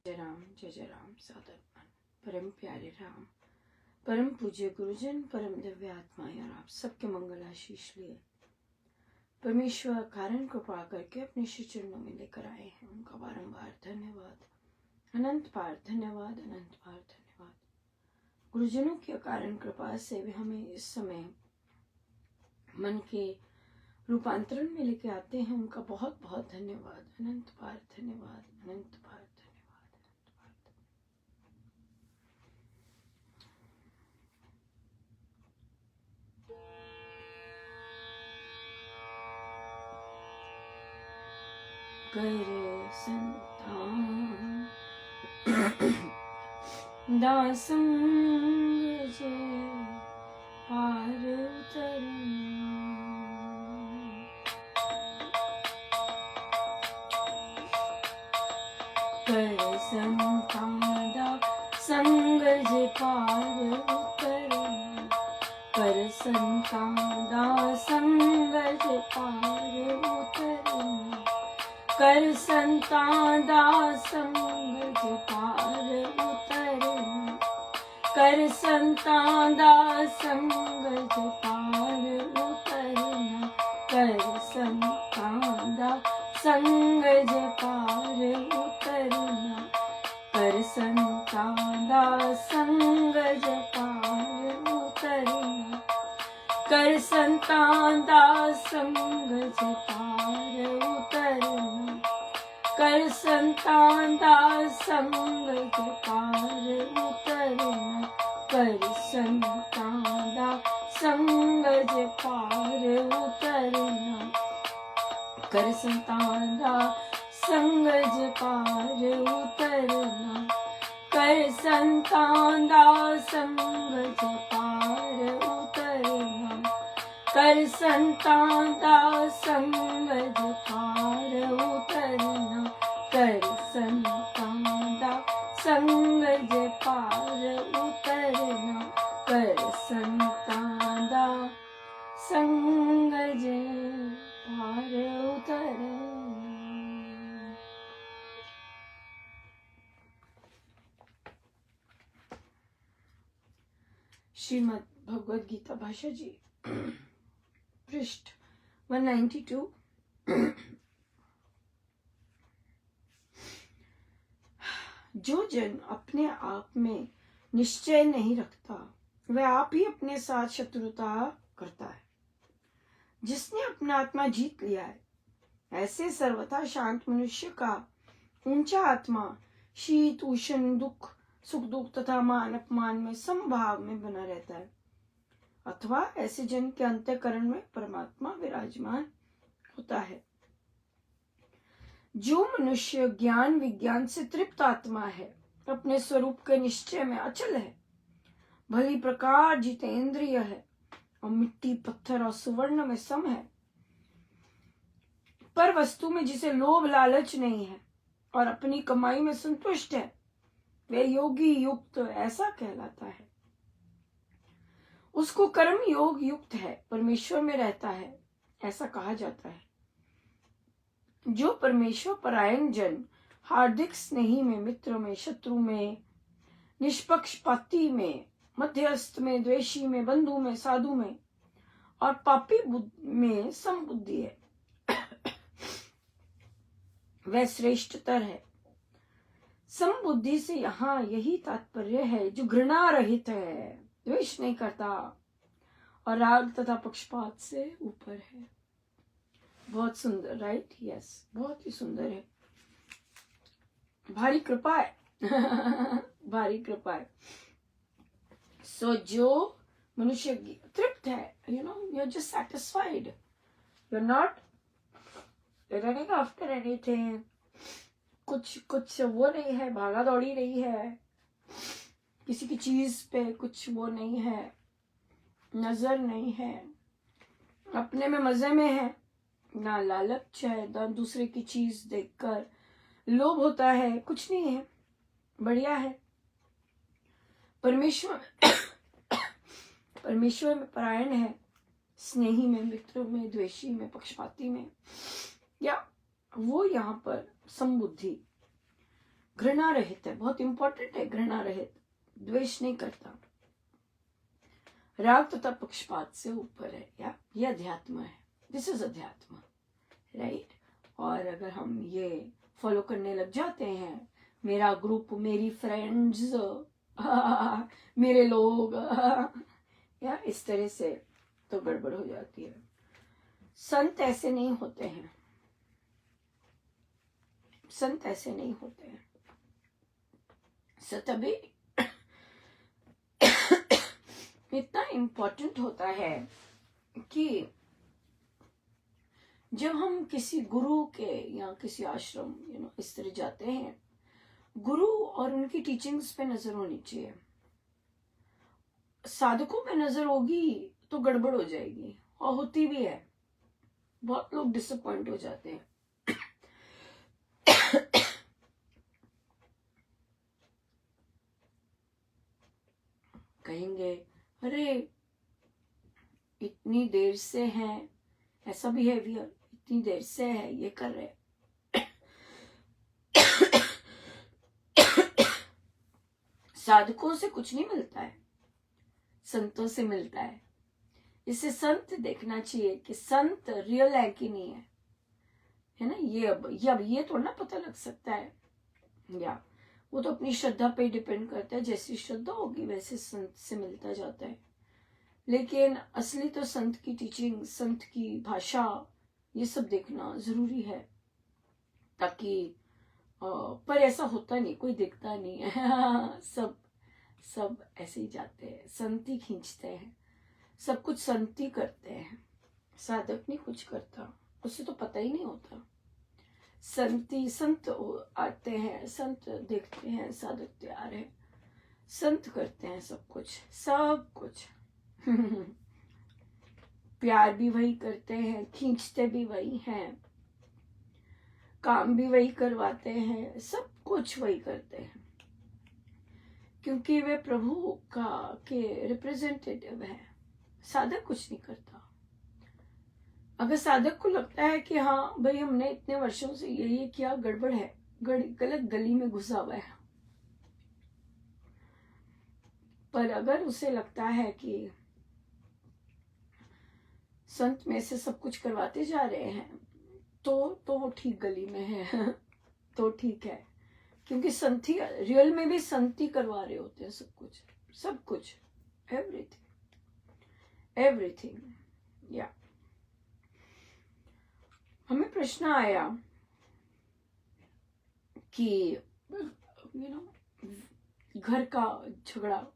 जय जय राम। सादर परम प्यारे राम, परम पूज्य गुरुजन, परम दिव्य आत्माएं और आप सबके मंगल आशीष लिए परमेश्वर कारण कृपा करके अपने श्री चरणों में लेकर आए हैं। उनका बारंबार धन्यवाद, अनंत बार धन्यवाद, अनंत बार धन्यवाद। गुरुजनों की अकारण कृपा से वे हमें इस समय मन के रूपांतरण में लेके आते हैं। उनका बहुत बहुत धन्यवाद, अनंत बार धन्यवाद, अनंत बार धन्यवाद। कर संतान दासंग जे पार उतरना, कर संतान दासंग जे पार उतरना, कर संतान दासंग जे पार उतरना, कर संतान दासंग जे पार उतरना, कर संतान दासंग जे पार उतरना, कर संतान दासंग जे पार उतरना, कर संतान दासंग जे पार उतरना, कर संतान दासंग जे पार उतरना, कर संतान दासंग जे पार उतरना, कर संतान दासंग जे पार उतरना, कर संतान दासंग जे पार उतरना, कर संतान दासंग जे पार उतरना, कर संतान दासंग जे पार उतरना, कर संतान दासंग जे पार उतरना, कर संतान दासंग जे पार उतरना। श्रीमद् भगवद गीता भाषा जी, पृष्ठ 192। जो जन अपने आप में निश्चय नहीं रखता वह आप ही अपने साथ शत्रुता करता है। जिसने अपना आत्मा जीत लिया है, ऐसे सर्वथा शांत मनुष्य का ऊंचा आत्मा शीत उष्ण दुख सुख दुख तथा मान अपमान में समभाव में बना रहता है। अथवा ऐसे जन के अंतःकरण में परमात्मा विराजमान होता है। जो मनुष्य ज्ञान विज्ञान से तृप्त आत्मा है, अपने स्वरूप के निश्चय में अचल है, भली प्रकार जितेंद्रिय है और मिट्टी पत्थर और सुवर्ण में सम है, पर वस्तु में जिसे लोभ लालच नहीं है और अपनी कमाई में संतुष्ट है, वह योगी युक्त ऐसा कहलाता है। उसको कर्म योग युक्त है, परमेश्वर में रहता है, ऐसा कहा जाता है। जो परमेश्वर परायण जन हार्दिक स्नेही में, मित्र में, शत्रु में, निष्पक्षपाती में, मध्यस्थ में, द्वेषी में, बंधु में, साधु में और पापी में समबुद्धि है, वह श्रेष्ठतर है। समबुद्धि से यहाँ यही तात्पर्य है जो घृणा रहित है, द्वेष नहीं करता और राग तथा पक्षपात से ऊपर है। बहुत सुंदर, राइट? यस, बहुत ही सुंदर है। भारी कृपा है भारी कृपा है। सो जो मनुष्य तृप्त है, you are just satisfied, you are not running after anything, कुछ वो नहीं है, भागा दौड़ी नहीं है, किसी की चीज पे कुछ वो नहीं है, नजर नहीं है, अपने में मजे में है, ना लालच है, ना दूसरे की चीज देखकर लोभ होता है, कुछ नहीं है, बढ़िया है। परमेश्वर परमेश्वर में परायण है, स्नेही में, मित्रों में, द्वेषी में, पक्षपाती में, या वो यहाँ पर समबुद्धि। घृणा रहित है, बहुत इंपॉर्टेंट है, घृणा रहित, द्वेष नहीं करता, राग तथा पक्षपात से ऊपर है, या ये अध्यात्म है, दिस इज अध्यात्म, राइट। और अगर हम ये फॉलो करने लग जाते हैं, मेरा ग्रुप, मेरी फ्रेंड्स, मेरे लोग, या इस तरह से, तो गड़बड़ हो जाती है। संत ऐसे नहीं होते हैं, संत ऐसे नहीं होते हैं। तभी इतना इम्पोर्टेंट होता है कि जब हम किसी गुरु के या किसी आश्रम इस तरह जाते हैं, गुरु और उनकी टीचिंग्स पे नजर होनी चाहिए। साधकों पे नजर होगी तो गड़बड़ हो जाएगी, और होती भी है, बहुत लोग डिसअपॉइंट हो जाते हैं। कहेंगे अरे इतनी देर से है, ऐसा बिहेवियर, इतनी देर से है, ये कर रहे। साधकों से कुछ नहीं मिलता है, संतों से मिलता है। इसे संत देखना चाहिए कि संत रियल है कि नहीं है ना। अब ये थोड़ा ना पता लग सकता है, या वो तो अपनी श्रद्धा पे डिपेंड करता है, जैसी श्रद्धा होगी वैसे संत से मिलता जाता है। लेकिन असली तो संत की टीचिंग, संत की भाषा, ये सब देखना जरूरी है, ताकि पर ऐसा होता नहीं, कोई दिखता नहीं है। सब ऐसे ही जाते हैं, संत ही खींचते हैं, सब कुछ संत ही करते हैं, साधक नहीं कुछ करता, उसे तो पता ही नहीं होता। संत आते हैं, संत देखते हैं, साधक तैयार है, संत करते हैं सब कुछ, सब कुछ। प्यार भी वही करते हैं, खींचते भी वही हैं, काम भी वही करवाते हैं, सब कुछ वही करते हैं, क्योंकि वे प्रभु का के रिप्रेजेंटेटिव है। साधक कुछ नहीं करता। अगर साधक को लगता है कि हाँ भाई हमने इतने वर्षों से ये किया, गड़बड़ है, गलत गली में घुसा हुआ है, पर अगर उसे लगता है कि संत में से सब कुछ करवाते जा रहे हैं, तो ठीक गली में है। तो ठीक है, क्योंकि संती रियल में भी संती करवा रहे होते हैं सब कुछ, एवरीथिंग। या हमें प्रश्न आया कि घर का झगड़ा,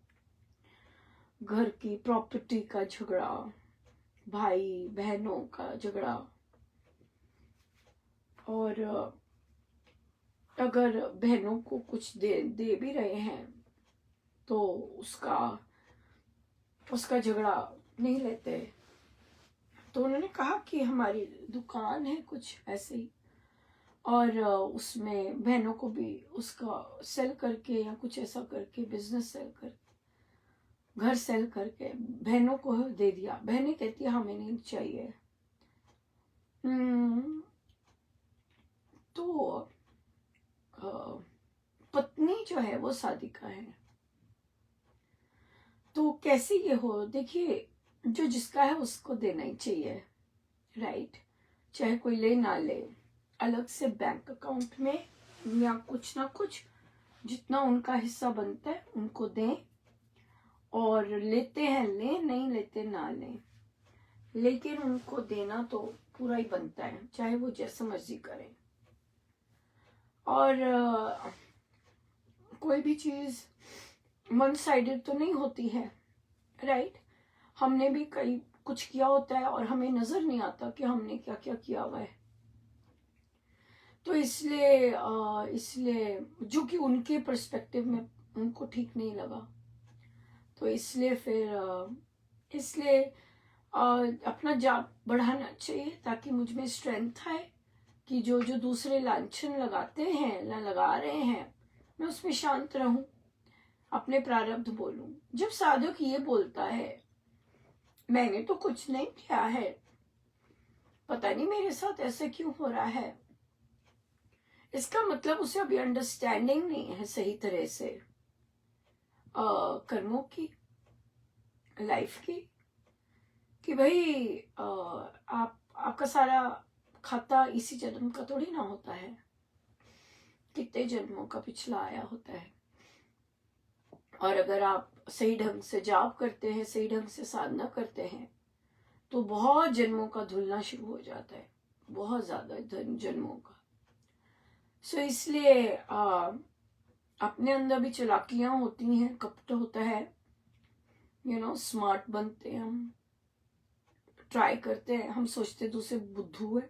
घर की प्रॉपर्टी का झगड़ा, भाई बहनों का झगड़ा, और अगर बहनों को कुछ दे भी रहे हैं तो उसका झगड़ा नहीं लेते। तो उन्होंने कहा कि हमारी दुकान है कुछ ऐसे ही, और उसमें बहनों को भी उसका सेल करके या कुछ ऐसा करके, बिजनेस सेल करके, घर सेल करके बहनों को दे दिया। बहनें कहती है हमें नहीं चाहिए। तो पत्नी जो है वो साधिका है, तो कैसे ये हो? देखिए, जो जिसका है उसको देना ही चाहिए, राइट। चाहे कोई ले ना ले, अलग से बैंक अकाउंट में या कुछ ना कुछ, जितना उनका हिस्सा बनता है उनको दें, और लेते हैं लें, नहीं लेते ना लें, लेकिन उनको देना तो पूरा ही बनता है, चाहे वो जैसा मर्जी करें। और कोई भी चीज वन साइडेड तो नहीं होती है, राइट। हमने भी कई कुछ किया होता है और हमें नजर नहीं आता कि हमने क्या क्या किया हुआ है। तो इसलिए जो कि उनके पर्सपेक्टिव में उनको ठीक नहीं लगा, तो इसलिए अपना जाप बढ़ाना चाहिए, ताकि मुझ में स्ट्रेंथ आए कि जो दूसरे लांछन लगाते हैं या लगा रहे हैं, मैं उसमें शांत रहूं, अपने प्रारब्ध बोलूं। जब साधक ये बोलता है मैंने तो कुछ नहीं किया है, पता नहीं मेरे साथ ऐसे क्यों हो रहा है, इसका मतलब उसे अभी अंडरस्टैंडिंग नहीं है सही तरह से कर्मों की, लाइफ की, कि भाई आपका सारा खाता इसी जन्म का थोड़ी ना होता है, कितने जन्मों का पिछला आया होता है। और अगर आप सही ढंग से जाप करते हैं, सही ढंग से साधना करते हैं, तो बहुत जन्मों का धुलना शुरू हो जाता है, बहुत ज्यादा जन्मों का। सो इसलिए अपने अंदर भी चालाकियां होती हैं, कपट होता है, स्मार्ट बनते हैं हम, ट्राई करते हैं, हम सोचते दूसरे बुद्धू है,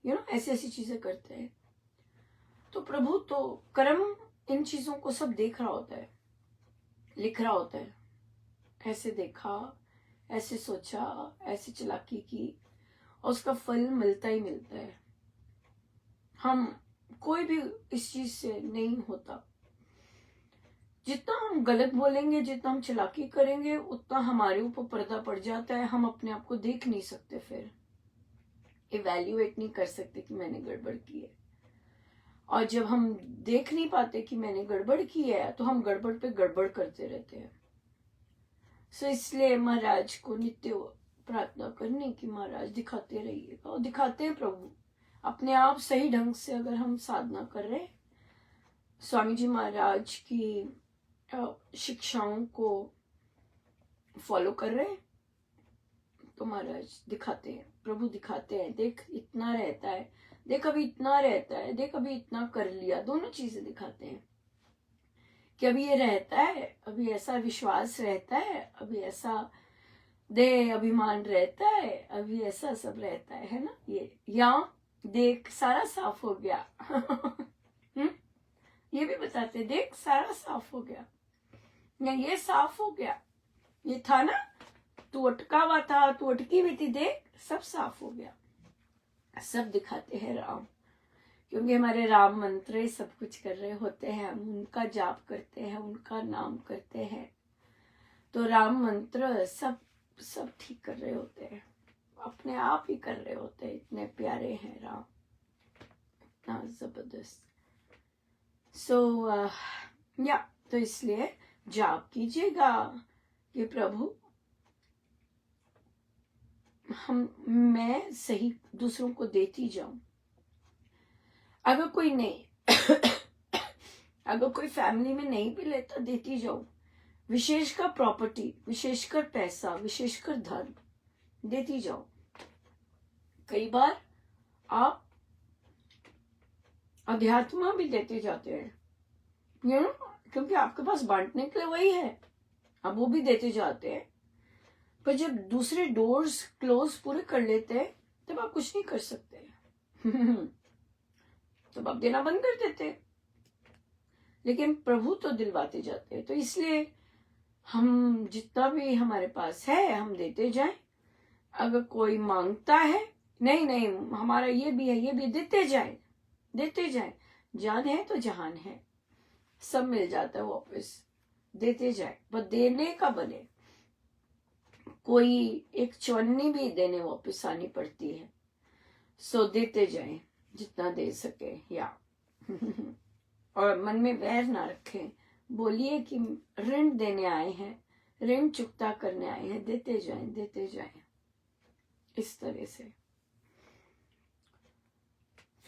ऐसी ऐसी चीजें करते हैं। तो प्रभु तो कर्म इन चीजों को सब देख रहा होता है, लिख रहा होता है, ऐसे देखा, ऐसे सोचा, ऐसे चालाकी की, और उसका फल मिलता ही मिलता है। हम कोई भी इस चीज से नहीं होता। जितना हम गलत बोलेंगे, जितना हम चालाकी करेंगे, उतना हमारे ऊपर पर्दा पड़ जाता है। हम अपने आप को देख नहीं सकते, फिर इवैल्यूएट नहीं कर सकते कि मैंने गड़बड़ की है। और जब हम देख नहीं पाते कि मैंने गड़बड़ की है, तो हम गड़बड़ पे गड़बड़ करते रहते हैं। सो इसलिए महाराज को नित्य प्रार्थना करने की, महाराज दिखाते रहिएगा, और दिखाते हैं प्रभु अपने आप सही ढंग से। अगर हम साधना कर रहे, स्वामी जी महाराज की शिक्षाओं को फॉलो कर रहे, तो महाराज दिखाते हैं, प्रभु दिखाते हैं, देख इतना रहता है, देख अभी इतना रहता है, देख अभी इतना कर लिया। दोनों चीजें दिखाते हैं कि अभी ये रहता है, अभी ऐसा विश्वास रहता है, अभी ऐसा दे अभिमान रहता है, अभी ऐसा सब रहता है ना। ये या देख सारा साफ हो गया ये भी बताते, देख सारा साफ हो गया, या ये साफ हो गया, ये था ना, तू अटका हुआ था, तू अटकी हुई थी, देख सब साफ हो गया। सब दिखाते हैं राम, क्योंकि हमारे राम मंत्र सब कुछ कर रहे होते हैं, हम उनका जाप करते हैं, उनका नाम करते हैं, तो राम मंत्र सब ठीक कर रहे होते हैं, अपने आप ही कर रहे होते हैं। इतने प्यारे हैं राम, इतना जबरदस्त। तो इसलिए जाप कीजिएगा कि प्रभु मैं सही दूसरों को देती जाऊं। अगर कोई नहीं अगर कोई फैमिली में नहीं भी लेता, देती जाऊं। विशेषकर प्रॉपर्टी, विशेषकर पैसा, विशेषकर धन देती जाओ। कई बार आप अध्यात्म भी देते जाते हैं, क्योंकि आपके पास बांटने के लिए वही है, आप वो भी देते जाते हैं। पर जब दूसरे डोर्स क्लोज पूरे कर लेते हैं, तब आप कुछ नहीं कर सकते तब आप देना बंद कर देते हैं। लेकिन प्रभु तो दिलवाते जाते हैं। तो इसलिए हम जितना भी हमारे पास है, हम देते जाएं। अगर कोई मांगता है, नहीं हमारा ये भी है, ये भी, देते जाएं, देते जाएं। जान है तो जहान है, सब मिल जाता है वापस। देते जाए, पर देने का बने। कोई एक चवन्नी भी देने वापस आनी पड़ती है। सो देते जाएं जितना दे सके, या और मन में वैर ना रखें। बोलिए कि ऋण देने आए हैं, ऋण चुकता करने आए हैं, देते जाएं, देते जाएं, इस तरह से।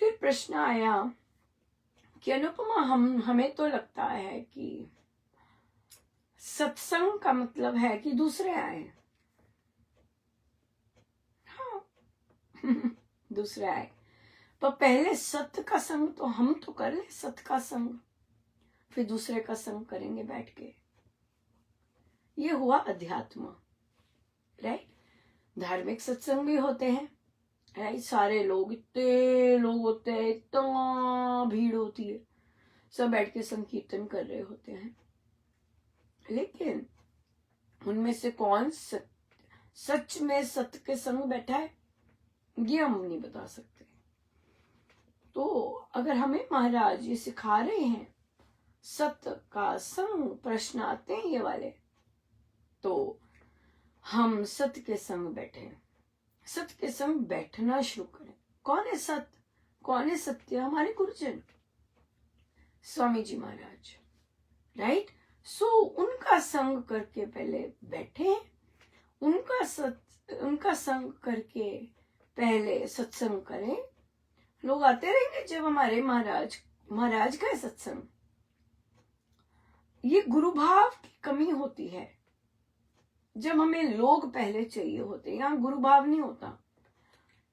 फिर प्रश्न आया कि अनुपमा, हमें तो लगता है कि सत्संग का मतलब है कि दूसरे आए। हाँ दूसरे आए, पर पहले सत्य का संग तो हम तो कर ले, सत्य का संग, फिर दूसरे का संग करेंगे बैठ के। ये हुआ अध्यात्म, राइट। धार्मिक सत्संग भी होते हैं, राइट। सारे लोग, इतने लोग होते हैं, इतना भीड़ होती है, सब बैठ के संकीर्तन कर रहे होते हैं। लेकिन उनमें से कौन सच में सत्य के संग बैठा है, ये हम नहीं बता सकते। तो अगर हमें महाराज ये सिखा रहे हैं सत्य का संग, प्रश्न आते हैं ये वाले, तो हम सत्य के संग बैठे, सत्य के संग बैठना शुरू करें। कौन है सत्य, कौन है सत्य? हमारे गुरुजन, स्वामी जी महाराज, राइट। सो उनका संग करके पहले बैठे, उनका संग करके पहले सत्संग करें। लोग आते रहेंगे जब हमारे महाराज का है सत्संग। ये गुरु भाव की कमी होती है जब हमें लोग पहले चाहिए होते हैं। यहाँ गुरु भाव नहीं होता,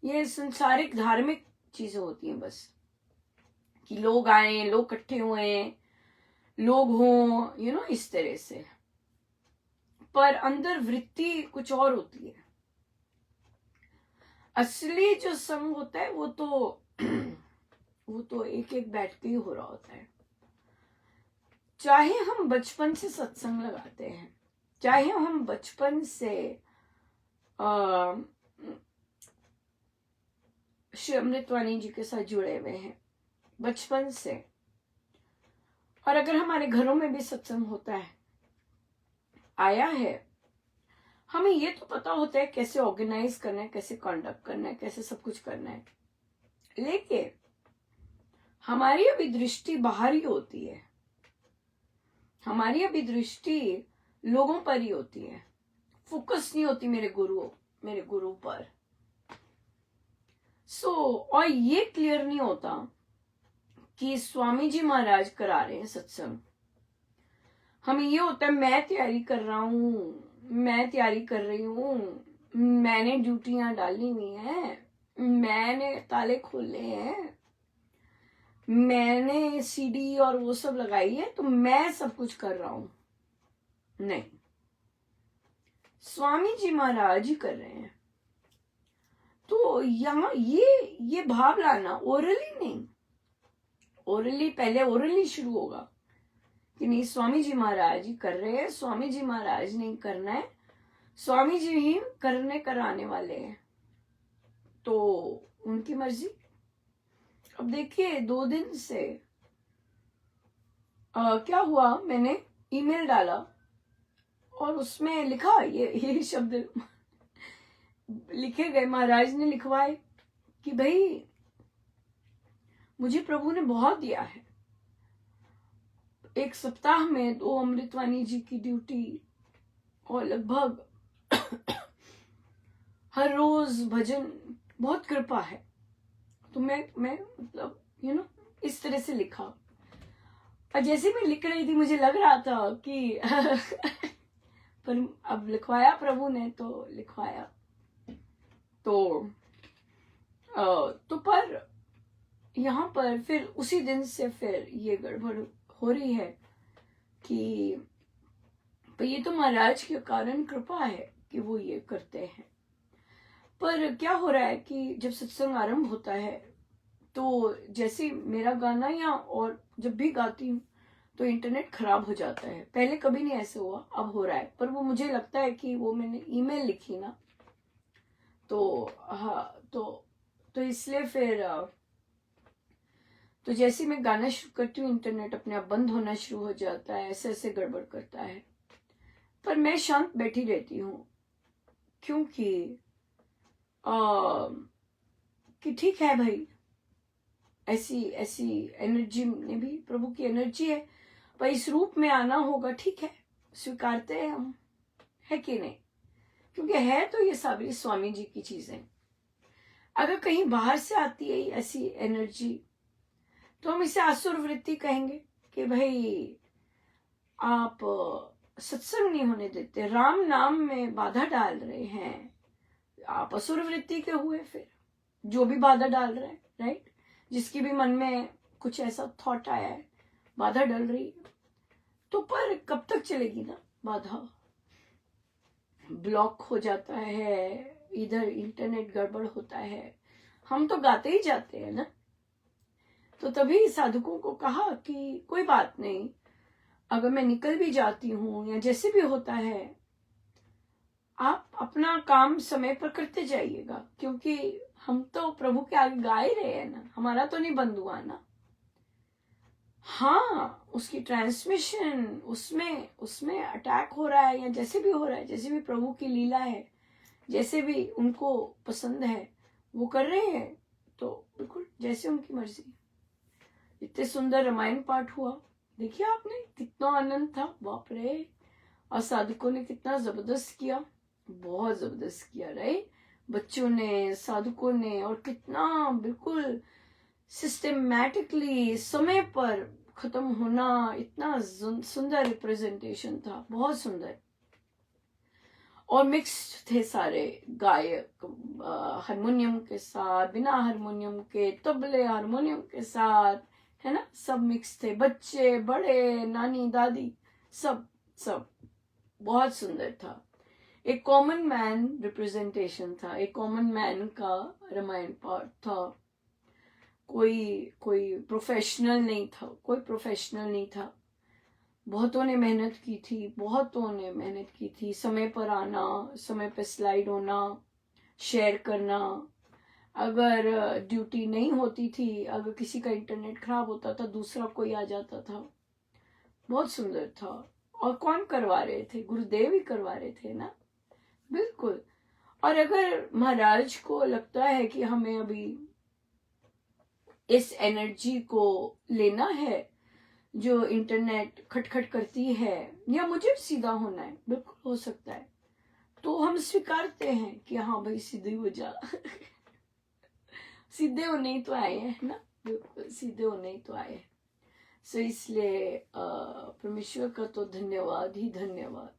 ये संसारिक धार्मिक चीजें होती हैं बस, कि लोग आए, लोग इकट्ठे हुए, लोग हों, इस तरह से। पर अंदर वृत्ति कुछ और होती है। असली जो संग होता है वो तो एक एक बैठ के ही हो रहा होता है। चाहे हम बचपन से सत्संग लगाते हैं, चाहे हम बचपन से श्री अमृतवाणी जी के साथ जुड़े हुए हैं बचपन से, और अगर हमारे घरों में भी सत्संग होता है, आया है, हमें ये तो पता होता है कैसे ऑर्गेनाइज करना है, कैसे कंडक्ट करना है, कैसे सब कुछ करना है। लेकिन हमारी अभी दृष्टि बाहर ही होती है, हमारी अभी दृष्टि लोगों पर ही होती है, फोकस नहीं होती मेरे गुरु पर। और ये क्लियर नहीं होता कि स्वामी जी महाराज करा रहे हैं सत्संग। हमें ये होता है मैं तैयारी कर रहा हूँ, मैं तैयारी कर रही हूँ, मैंने ड्यूटियां डाली हुई हैं, मैंने ताले खोले हैं, मैंने सीडी और वो सब लगाई है, तो मैं सब कुछ कर रहा हूं। नहीं, स्वामी जी महाराज ही कर रहे हैं। तो यहाँ ये भाव लाना, ओरली नहीं, ओरली पहले ओरली शुरू होगा कि नहीं स्वामी जी महाराज ही कर रहे हैं, स्वामी जी महाराज ने करना है, स्वामी जी ही कराने वाले हैं, तो उनकी मर्जी। अब देखिए 2 दिन से क्या हुआ, मैंने ईमेल डाला और उसमें लिखा ये शब्द लिखे गए, महाराज ने लिखवाए कि भाई मुझे प्रभु ने बहुत दिया है, 1 सप्ताह में 2 अमृतवाणी जी की ड्यूटी और लगभग हर रोज भजन, बहुत कृपा है। तो मैं मतलब इस तरह से लिखा, और जैसे मैं लिख रही थी मुझे लग रहा था कि पर अब लिखवाया प्रभु ने तो लिखवाया, तो पर यहाँ पर फिर उसी दिन से फिर ये गड़बड़ हो रही है कि ये तो महाराज के कारण कृपा है कि वो ये करते हैं। पर क्या हो रहा है कि जब सत्संग आरंभ होता है तो जैसे मेरा गाना या और जब भी गाती हूँ तो इंटरनेट खराब हो जाता है। पहले कभी नहीं ऐसे हुआ, अब हो रहा है। पर वो मुझे लगता है कि वो मैंने ईमेल लिखी ना, तो हाँ, तो इसलिए फिर तो जैसे मैं गाना शुरू करती हूँ इंटरनेट अपने आप बंद होना शुरू हो जाता है, ऐसे गड़बड़ करता है। पर मैं शांत बैठी रहती हूँ क्योंकि कि ठीक है भाई, ऐसी एनर्जी में भी प्रभु की एनर्जी है, पर इस रूप में आना होगा, ठीक है, स्वीकारते हैं हम, है कि नहीं? क्योंकि है तो ये साबरी स्वामी जी की चीजें। अगर कहीं बाहर से आती है ऐसी एनर्जी तो हम इसे आसुर वृत्ति कहेंगे कि भाई आप सत्संग नहीं होने देते, राम नाम में बाधा डाल रहे हैं, आप असुर वृत्ति के हुए। फिर जो भी बाधा डाल रहे हैं, राइट, जिसकी भी मन में कुछ ऐसा थॉट आया है, बाधा डल रही है, तो पर कब तक चलेगी ना बाधा? ब्लॉक हो जाता है, इधर इंटरनेट गड़बड़ होता है, हम तो गाते ही जाते हैं ना। तो तभी साधकों को कहा कि कोई बात नहीं, अगर मैं निकल भी जाती हूँ या जैसे भी होता है, आप अपना काम समय पर करते जाइएगा, क्योंकि हम तो प्रभु के आगे गा ही रहे हैं ना, हमारा तो नहीं बंद हुआ ना। हाँ, उसकी ट्रांसमिशन, उसमें अटैक हो रहा है या जैसे भी हो रहा है, जैसे भी प्रभु की लीला है, जैसे भी उनको पसंद है वो कर रहे हैं, तो बिल्कुल जैसे उनकी मर्जी। इतने सुंदर रामायण पाठ हुआ, देखिए आपने कितना आनंद था, बाप रे। और साधकों ने कितना जबरदस्त किया, बहुत जबरदस्त किया, राइट। बच्चों ने, साधकों ने, और कितना बिल्कुल सिस्टमैटिकली समय पर खत्म होना, इतना सुंदर रिप्रेजेंटेशन था, बहुत सुंदर। और मिक्स्ड थे सारे गायक, हारमोनियम के साथ, बिना हारमोनियम के, तबले हारमोनियम के साथ, है ना, सब मिक्स थे, बच्चे बड़े, नानी दादी, सब सब बहुत सुंदर था। एक कॉमन मैन रिप्रेजेंटेशन था, एक कॉमन मैन का रामायण पाठ था। कोई कोई प्रोफेशनल नहीं था, कोई प्रोफेशनल नहीं था। बहुतों ने मेहनत की थी, बहुतों ने मेहनत की थी, समय पर आना, समय पर स्लाइड होना, शेयर करना। अगर ड्यूटी नहीं होती थी, अगर किसी का इंटरनेट खराब होता था, दूसरा कोई आ जाता था। बहुत सुंदर था। और कौन करवा रहे थे? गुरुदेव ही करवा रहे थे ना, बिल्कुल। और अगर महाराज को लगता है कि हमें अभी इस एनर्जी को लेना है जो इंटरनेट खटखट करती है, या मुझे सीधा होना है, बिल्कुल हो सकता है, तो हम स्वीकारते हैं कि हाँ भाई सीधे हो जा। सीधे होने ही तो आए हैं ना, बिल्कुल सीधे होने ही तो आए हैं। सो इसलिए परमेश्वर का तो धन्यवाद ही धन्यवाद,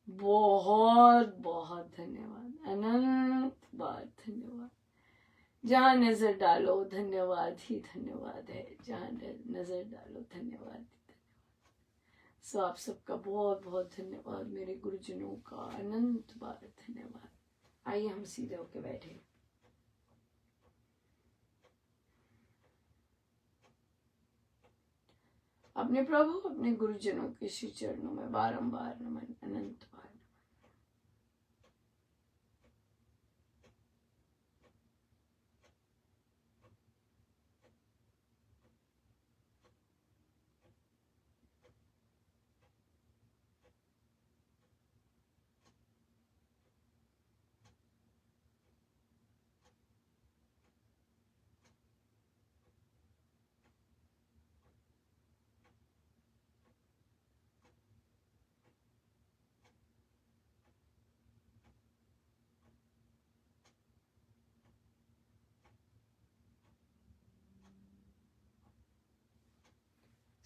बहुत बहुत धन्यवाद, अनंत बार धन्यवाद। जहां नजर डालो धन्यवाद ही धन्यवाद है, जहां नजर डालो धन्यवाद ही धन्यवाद। सो आप सबका बहुत बहुत धन्यवाद, मेरे गुरुजनों का अनंत बार धन्यवाद। आइए हम सीधे होके बैठे। अपने प्रभु, अपने गुरुजनों के श्री चरणों में बारंबार नमन, अनंत बार।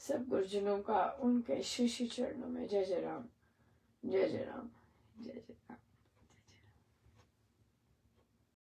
सब गुरुजनों का उनके श्री श्री चरणों में जय जय राम, जय जय राम, जय जय राम।